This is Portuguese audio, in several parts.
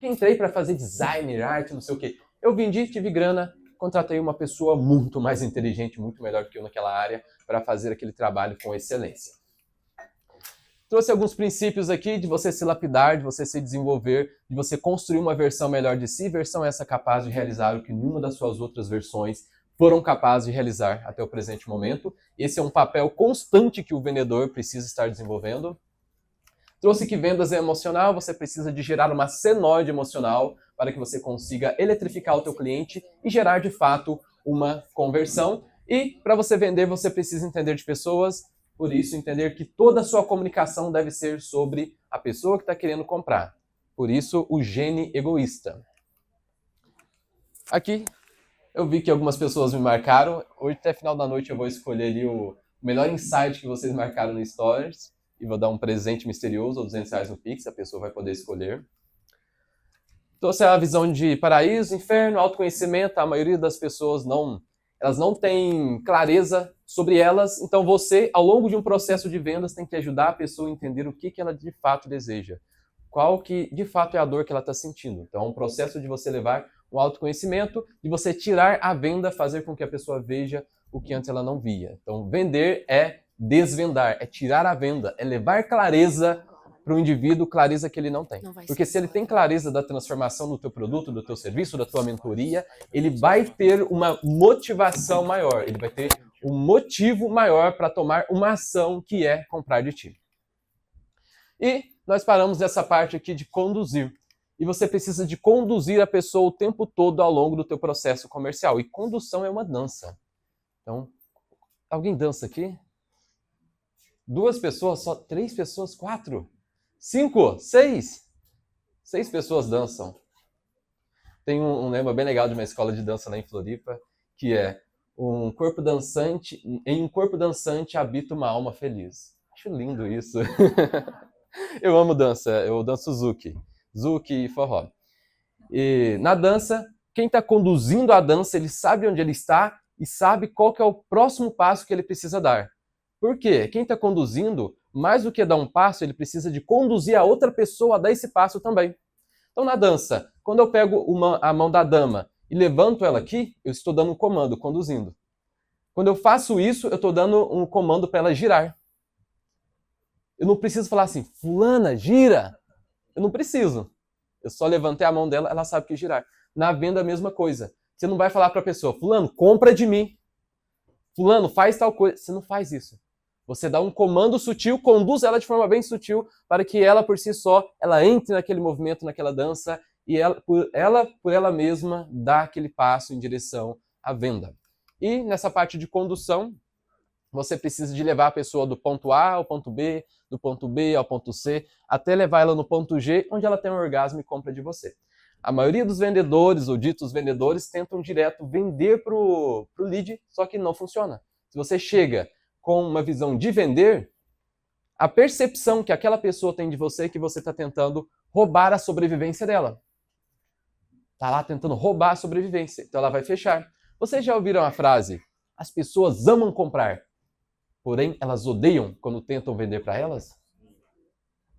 Entrei para fazer design, arte, não sei o quê. Eu vendi, tive grana, contratei uma pessoa muito mais inteligente, muito melhor que eu naquela área, para fazer aquele trabalho com excelência. Trouxe alguns princípios aqui de você se lapidar, de você se desenvolver, de você construir uma versão melhor de si, versão essa capaz de realizar o que nenhuma das suas outras versões foram capazes de realizar até o presente momento. Esse é um papel constante que o vendedor precisa estar desenvolvendo. Trouxe que vendas é emocional, você precisa de gerar uma senoide emocional para que você consiga eletrificar o teu cliente e gerar de fato uma conversão. E para você vender, você precisa entender de pessoas, por isso entender que toda a sua comunicação deve ser sobre a pessoa que está querendo comprar. Por isso o gene egoísta. Aqui eu vi que algumas pessoas me marcaram. Hoje até final da noite eu vou escolher ali o melhor insight que vocês marcaram no Stories e vou dar um presente misterioso ou R$200 no Pix, a pessoa vai poder escolher. Trouxe a visão de paraíso, inferno, autoconhecimento. A maioria das pessoas elas não têm clareza sobre elas, então você, ao longo de um processo de vendas, tem que ajudar a pessoa a entender o que ela de fato deseja, qual que de fato é a dor que ela está sentindo. Então é um processo de você levar o autoconhecimento, de você tirar a venda, fazer com que a pessoa veja o que antes ela não via. Então vender é desvendar, é tirar a venda, é levar clareza para o indivíduo, clareza que ele não tem. Porque se ele tem clareza da transformação do teu produto, do teu serviço, da tua mentoria, ele vai ter uma motivação maior, ele vai ter um motivo maior para tomar uma ação que é comprar de ti. E nós paramos nessa parte aqui de conduzir. E você precisa de conduzir a pessoa o tempo todo ao longo do teu processo comercial. E condução é uma dança. Então, alguém dança aqui? 2 pessoas, só 3 pessoas, 4, 5, 6. 6 pessoas dançam. Tem um lema bem legal de uma escola de dança lá em Floripa, que é em um corpo dançante habita uma alma feliz. Acho lindo isso. Eu amo dança, eu danço Zuki e forró. E na dança, quem está conduzindo a dança, ele sabe onde ele está e sabe qual que é o próximo passo que ele precisa dar. Por quê? Quem está conduzindo, mais do que dar um passo, ele precisa de conduzir a outra pessoa a dar esse passo também. Então na dança, quando eu pego a mão da dama e levanto ela aqui, eu estou dando um comando, conduzindo. Quando eu faço isso, eu estou dando um comando para ela girar. Eu não preciso falar assim, fulana, gira. Eu não preciso. Eu só levantei a mão dela, ela sabe que girar. Na venda, a mesma coisa. Você não vai falar para a pessoa, fulano, compra de mim. Fulano, faz tal coisa. Você não faz isso. Você dá um comando sutil, conduz ela de forma bem sutil para que ela, por si só, ela entre naquele movimento, naquela dança e por ela mesma, dá aquele passo em direção à venda. E nessa parte de condução, você precisa de levar a pessoa do ponto A ao ponto B, do ponto B ao ponto C, até levar ela no ponto G, onde ela tem um orgasmo e compra de você. A maioria dos vendedores, ou ditos vendedores, tentam direto vender pro lead, só que não funciona. Se você chega com uma visão de vender, a percepção que aquela pessoa tem de você é que você está tentando roubar a sobrevivência dela. Está lá tentando roubar a sobrevivência, então ela vai fechar. Vocês já ouviram a frase, as pessoas amam comprar, porém elas odeiam quando tentam vender para elas?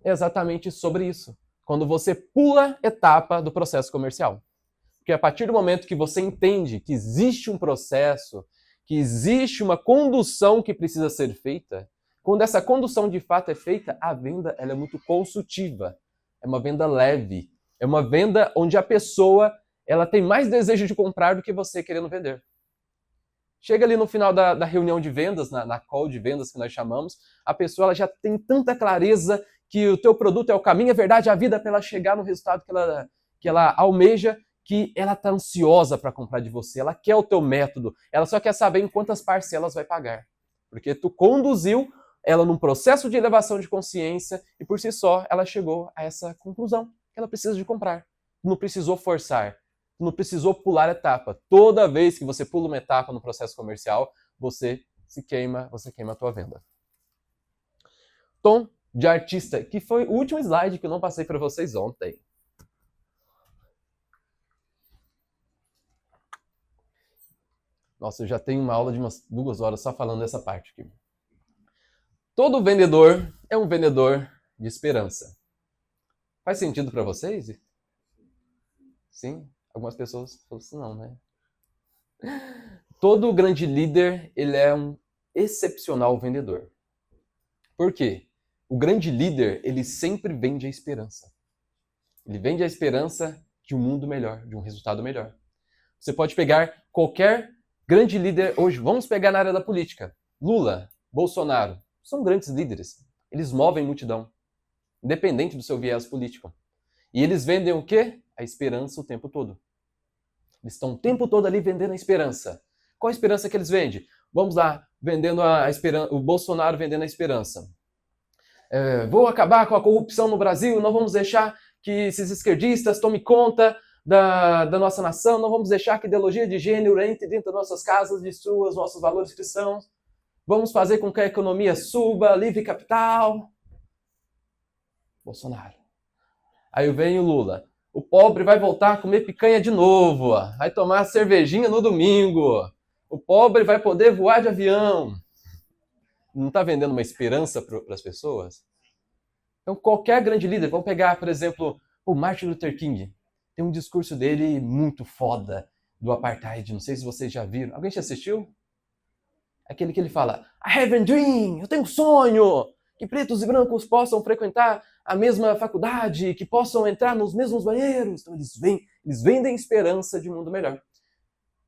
É exatamente sobre isso. Quando você pula etapa do processo comercial. Porque a partir do momento que você entende que existe um processo, que existe uma condução que precisa ser feita, quando essa condução de fato é feita, a venda ela é muito consultiva. É uma venda leve. É uma venda onde a pessoa ela tem mais desejo de comprar do que você querendo vender. Chega ali no final da reunião de vendas, na call de vendas que nós chamamos, a pessoa ela já tem tanta clareza que o teu produto é o caminho, a verdade, a vida para ela chegar no resultado que ela almeja, que ela está ansiosa para comprar de você, ela quer o teu método, ela só quer saber em quantas parcelas vai pagar. Porque tu conduziu ela num processo de elevação de consciência e por si só ela chegou a essa conclusão, que ela precisa de comprar. Não precisou forçar, não precisou pular etapa. Toda vez que você pula uma etapa no processo comercial, você queima a tua venda. Tom de artista, que foi o último slide que eu não passei para vocês ontem. Nossa, eu já tenho uma aula de umas 2 horas só falando dessa parte aqui. Todo vendedor é um vendedor de esperança. Faz sentido para vocês? Sim? Algumas pessoas falam assim, não, né? Todo grande líder, ele é um excepcional vendedor. Por quê? O grande líder, ele sempre vende a esperança. Ele vende a esperança de um mundo melhor, de um resultado melhor. Você pode pegar qualquer grande líder hoje, vamos pegar na área da política. Lula, Bolsonaro, são grandes líderes. Eles movem multidão, independente do seu viés político. E eles vendem o quê? A esperança o tempo todo. Eles estão o tempo todo ali vendendo a esperança. Qual a esperança que eles vendem? Vamos lá, vendendo a esperança, o Bolsonaro vendendo a esperança. Vou acabar com a corrupção no Brasil, não vamos deixar que esses esquerdistas tomem conta da nossa nação, não vamos deixar que a ideologia de gênero entre dentro das nossas casas, destrua os nossos valores cristãos. Vamos fazer com que a economia suba, livre capital. Bolsonaro. Aí vem o Lula. O pobre vai voltar a comer picanha de novo, vai tomar cervejinha no domingo. O pobre vai poder voar de avião. Não está vendendo uma esperança para as pessoas? Então, qualquer grande líder, vamos pegar, por exemplo, o Martin Luther King. Tem um discurso dele muito foda do apartheid. Não sei se vocês já viram. Alguém já assistiu? Aquele que ele fala, I have a dream, eu tenho um sonho, que pretos e brancos possam frequentar a mesma faculdade, que possam entrar nos mesmos banheiros. Então eles vendem esperança de um mundo melhor.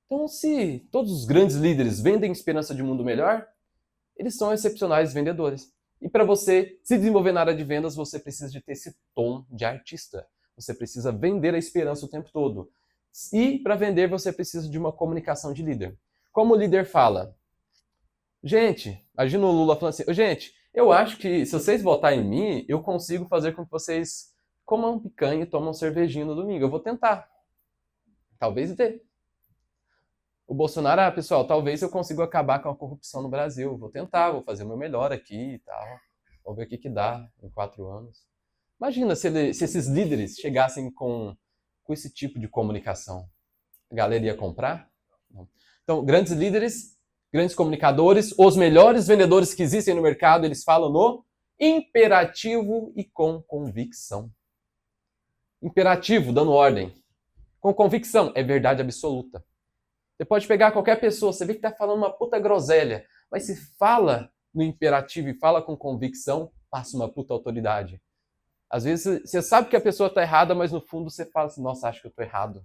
Então, se todos os grandes líderes vendem esperança de um mundo melhor, eles são excepcionais vendedores. E para você se desenvolver na área de vendas, você precisa de ter esse tom de artista. Você precisa vender a esperança o tempo todo. E para vender, você precisa de uma comunicação de líder. Como o líder fala? Gente, imagina o Lula falando assim, gente, eu acho que se vocês votarem em mim, eu consigo fazer com que vocês comam picanha e tomam cervejinha no domingo. Eu vou tentar. Talvez dê. O Bolsonaro, pessoal, talvez eu consiga acabar com a corrupção no Brasil. Vou tentar, vou fazer o meu melhor aqui e tal. Vamos ver o que dá em 4 anos. Imagina se esses líderes chegassem com esse tipo de comunicação. A galera ia comprar? Não. Então, grandes líderes, grandes comunicadores, os melhores vendedores que existem no mercado, eles falam no imperativo e com convicção. Imperativo, dando ordem. Com convicção, é verdade absoluta. Você pode pegar qualquer pessoa, você vê que está falando uma puta groselha, mas se fala no imperativo e fala com convicção, passa uma puta autoridade. Às vezes você sabe que a pessoa está errada, mas no fundo você fala assim, nossa, acho que eu estou errado.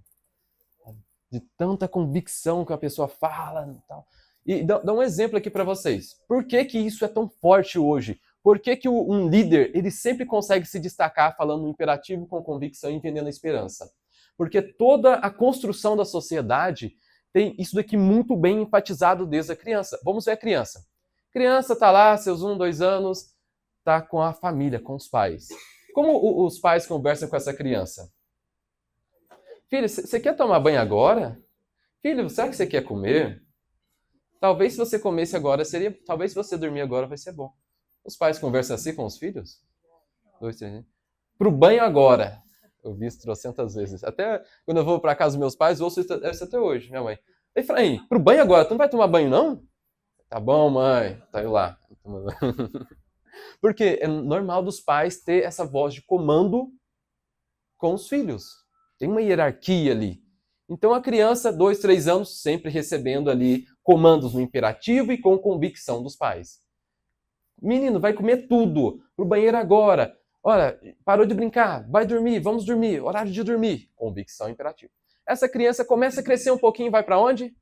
De tanta convicção que a pessoa fala e tal. E dá um exemplo aqui para vocês. Por que isso é tão forte hoje? Por que um líder ele sempre consegue se destacar falando no imperativo com convicção e vendendo a esperança? Porque toda a construção da sociedade tem isso daqui muito bem enfatizado desde a criança. Vamos ver a criança. A criança está lá, seus 1, 2 anos, está com a família, com os pais. Como os pais conversam com essa criança? Filho, você quer tomar banho agora? Filho, será que você quer comer? Talvez se você comesse agora seria... Talvez se você dormir agora vai ser bom. Os pais conversam assim com os filhos? 2, 3... Pro banho agora. Eu vi isso trocentas vezes. Até quando eu vou pra casa dos meus pais, eu ouço isso até hoje, minha mãe. Ei, Efraim, pro banho agora, tu não vai tomar banho não? Tá bom, mãe. Tá eu lá. Porque é normal dos pais ter essa voz de comando com os filhos. Tem uma hierarquia ali. Então a criança, 2, 3 anos, sempre recebendo ali comandos no imperativo e com convicção dos pais. Menino, vai comer tudo. Pro banheiro agora. Olha, parou de brincar, vai dormir, vamos dormir, horário de dormir. Convicção imperativa. Essa criança começa a crescer um pouquinho, vai para onde?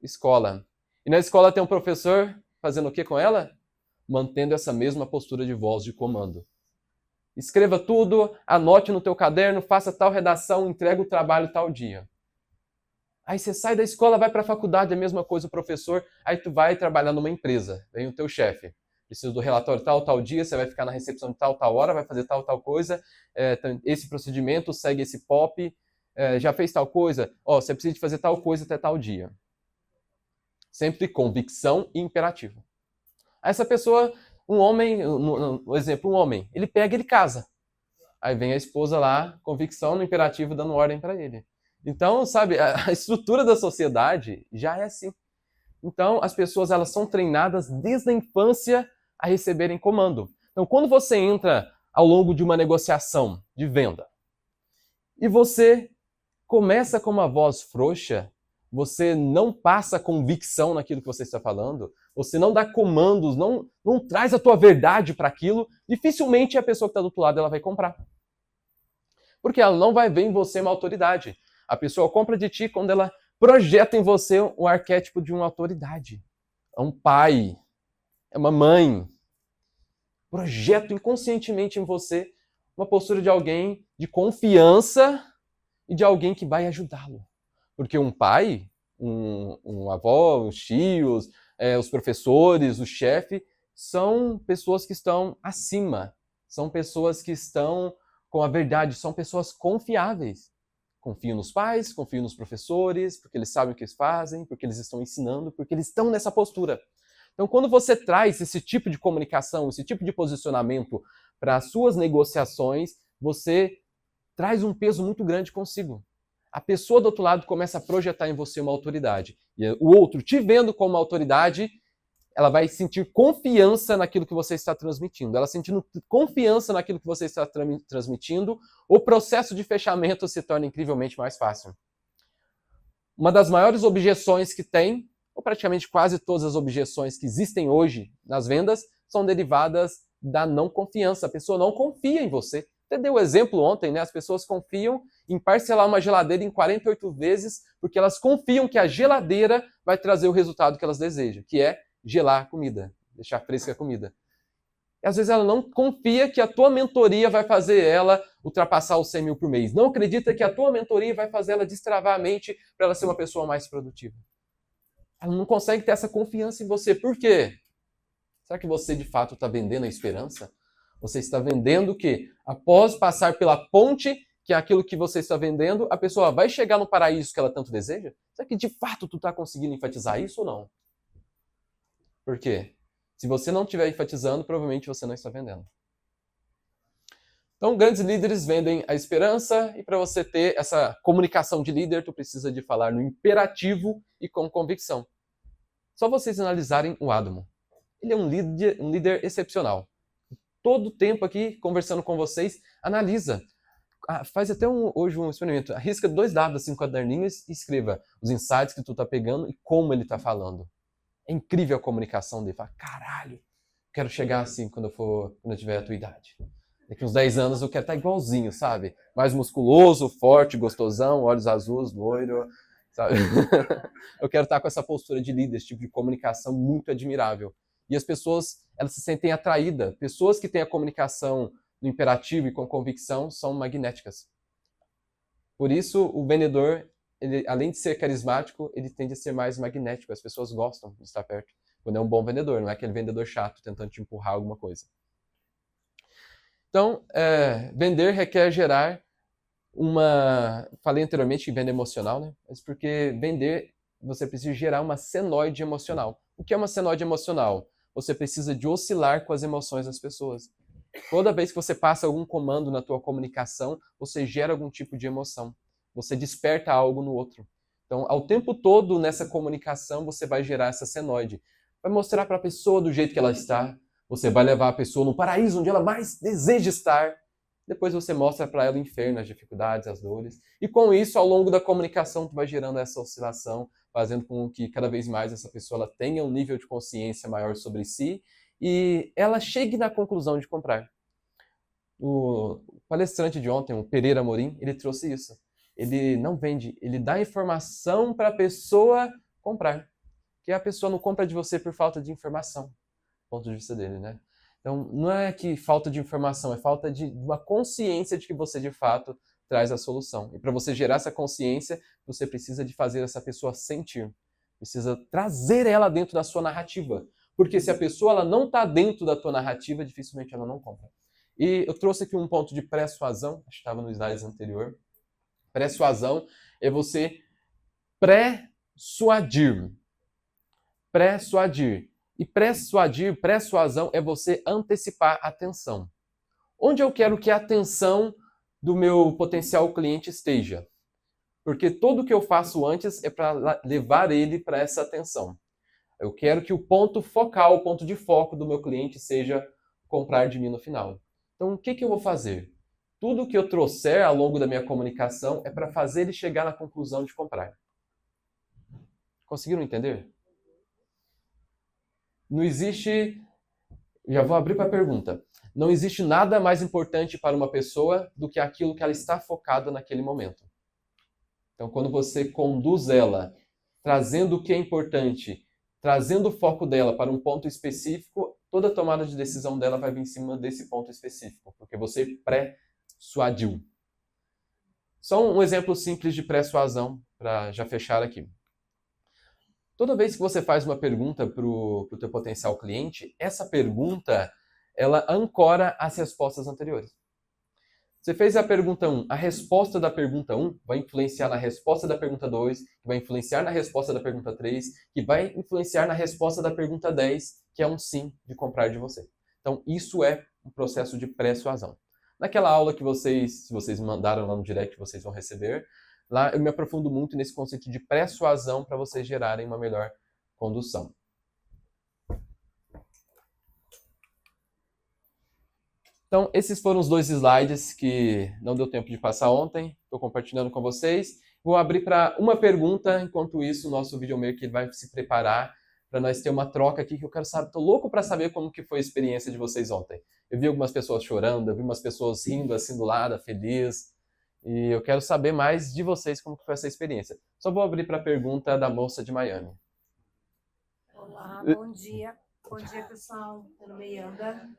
Escola. E na escola tem um professor fazendo o que com ela? Mantendo essa mesma postura de voz de comando. Escreva tudo, anote no teu caderno, faça tal redação, entrega o trabalho tal dia. Aí você sai da escola, vai para a faculdade, é a mesma coisa o professor, aí tu vai trabalhar numa empresa, vem o teu chefe. Precisa do relatório tal dia, você vai ficar na recepção de tal hora, vai fazer tal coisa, esse procedimento segue esse POP, já fez tal coisa, você precisa de fazer tal coisa até tal dia. Sempre convicção e imperativo. Essa pessoa, um homem, um exemplo, um homem, ele pega, ele casa. Aí vem a esposa lá, convicção no imperativo, dando ordem para ele. Então, sabe, a estrutura da sociedade já é assim. Então, as pessoas elas são treinadas desde a infância a receberem comando. Então, quando você entra ao longo de uma negociação de venda e você começa com uma voz frouxa, você não passa convicção naquilo que você está falando, você não dá comandos, não traz a tua verdade para aquilo, dificilmente a pessoa que está do outro lado ela vai comprar. Porque ela não vai ver em você uma autoridade. A pessoa compra de ti quando ela projeta em você o arquétipo de uma autoridade. É um pai, é uma mãe. Projeta inconscientemente em você uma postura de alguém de confiança e de alguém que vai ajudá-lo. Porque um pai, um avó, os tios, os professores, o chefe, são pessoas que estão acima, são pessoas que estão com a verdade, são pessoas confiáveis. Confio nos pais, confio nos professores, porque eles sabem o que eles fazem, porque eles estão ensinando, porque eles estão nessa postura. Então, quando você traz esse tipo de comunicação, esse tipo de posicionamento para as suas negociações, você traz um peso muito grande consigo. A pessoa do outro lado começa a projetar em você uma autoridade. E o outro, te vendo como autoridade, ela vai sentir confiança naquilo que você está transmitindo. Ela sentindo confiança naquilo que você está transmitindo, o processo de fechamento se torna incrivelmente mais fácil. Uma das maiores objeções que tem, ou praticamente quase todas as objeções que existem hoje nas vendas, são derivadas da não confiança. A pessoa não confia em você. Você deu o exemplo ontem, né? As pessoas confiam em parcelar uma geladeira em 48 vezes porque elas confiam que a geladeira vai trazer o resultado que elas desejam, que é gelar a comida, deixar fresca a comida. E às vezes ela não confia que a tua mentoria vai fazer ela ultrapassar os 100 mil por mês. Não acredita que a tua mentoria vai fazer ela destravar a mente para ela ser uma pessoa mais produtiva. Ela não consegue ter essa confiança em você. Por quê? Será que você de fato está vendendo a esperança? Você está vendendo que após passar pela ponte, que é aquilo que você está vendendo, a pessoa vai chegar no paraíso que ela tanto deseja? Será que de fato tu está conseguindo enfatizar isso ou não? Por quê? Se você não estiver enfatizando, provavelmente você não está vendendo. Então, grandes líderes vendem a esperança, e para você ter essa comunicação de líder, tu precisa de falar no imperativo e com convicção. Só vocês analisarem o Adamo. Ele é um líder excepcional. Todo o tempo aqui, conversando com vocês, analisa. Faz até hoje um experimento. Arrisca 2 dados assim, caderninhos e escreva os insights que tu tá pegando e como ele tá falando. É incrível a comunicação dele. Fala, caralho, quero chegar assim quando eu tiver a tua idade. Daqui uns 10 anos eu quero estar igualzinho, sabe? Mais musculoso, forte, gostosão, olhos azuis, loiro, sabe? Eu quero estar com essa postura de líder, esse tipo de comunicação muito admirável. E as pessoas, elas se sentem atraídas. Pessoas que têm a comunicação no imperativo e com convicção são magnéticas. Por isso, o vendedor, ele, além de ser carismático, ele tende a ser mais magnético. As pessoas gostam de estar perto. Quando é um bom vendedor, não é aquele vendedor chato tentando te empurrar alguma coisa. Então, vender requer gerar uma... Falei anteriormente que venda emocional, né? Mas porque vender, você precisa gerar uma senoide emocional. O que é uma senoide emocional? Você precisa de oscilar com as emoções das pessoas. Toda vez que você passa algum comando na tua comunicação, você gera algum tipo de emoção. Você desperta algo no outro. Então, ao tempo todo nessa comunicação, você vai gerar essa senoide. Vai mostrar para a pessoa do jeito que ela está. Você vai levar a pessoa no paraíso onde ela mais deseja estar. Depois você mostra para ela o inferno, as dificuldades, as dores. E com isso, ao longo da comunicação, tu vai gerando essa oscilação, fazendo com que cada vez mais essa pessoa ela tenha um nível de consciência maior sobre si e ela chegue na conclusão de comprar. O palestrante de ontem, o Pereira Amorim, ele trouxe isso. Ele não vende, ele dá informação para a pessoa comprar. Que a pessoa não compra de você por falta de informação, do ponto de vista dele, né? Então, não é que falta de informação, é falta de uma consciência de que você, de fato, traz a solução. E para você gerar essa consciência, você precisa de fazer essa pessoa sentir. Precisa trazer ela dentro da sua narrativa. Porque se a pessoa ela não está dentro da tua narrativa, dificilmente ela não compra. E eu trouxe aqui um ponto de persuasão, acho que estava no slide anterior. Persuasão é você persuadir. Persuadir. E persuasão é você antecipar a atenção. Onde eu quero que a atenção do meu potencial cliente esteja? Porque tudo que eu faço antes é para levar ele para essa atenção. Eu quero que o ponto focal, o ponto de foco do meu cliente seja comprar de mim no final. Então, o que eu vou fazer? Tudo que eu trouxer ao longo da minha comunicação é para fazer ele chegar na conclusão de comprar. Conseguiram entender? Não existe... Já vou abrir para a pergunta. Não existe nada mais importante para uma pessoa do que aquilo que ela está focada naquele momento. Então, quando você conduz ela, trazendo o que é importante, trazendo o foco dela para um ponto específico, toda tomada de decisão dela vai vir em cima desse ponto específico, porque você pré-suadiu. Só um exemplo simples de persuasão, para já fechar aqui. Toda vez que você faz uma pergunta para o teu potencial cliente, essa pergunta, ela ancora as respostas anteriores. Você fez a pergunta 1, a resposta da pergunta 1 vai influenciar na resposta da pergunta 2, que vai influenciar na resposta da pergunta 3, que vai influenciar na resposta da pergunta 10, que é um sim de comprar de você. Então, isso é um processo de persuasão. Naquela aula que vocês, se vocês mandaram lá no direct, vocês vão receber, lá eu me aprofundo muito nesse conceito de persuasão para vocês gerarem uma melhor condução. Então, esses foram os 2 slides que não deu tempo de passar ontem. Estou compartilhando com vocês. Vou abrir para uma pergunta. Enquanto isso, o nosso videomaker vai se preparar para nós ter uma troca aqui que eu quero saber. Estou louco para saber como que foi a experiência de vocês ontem. Eu vi algumas pessoas chorando, eu vi umas pessoas rindo assim do lado, feliz. E eu quero saber mais de vocês como que foi essa experiência. Só vou abrir para a pergunta da moça de Miami. Olá, bom dia. Bom dia, pessoal. Meu nome é Yanda.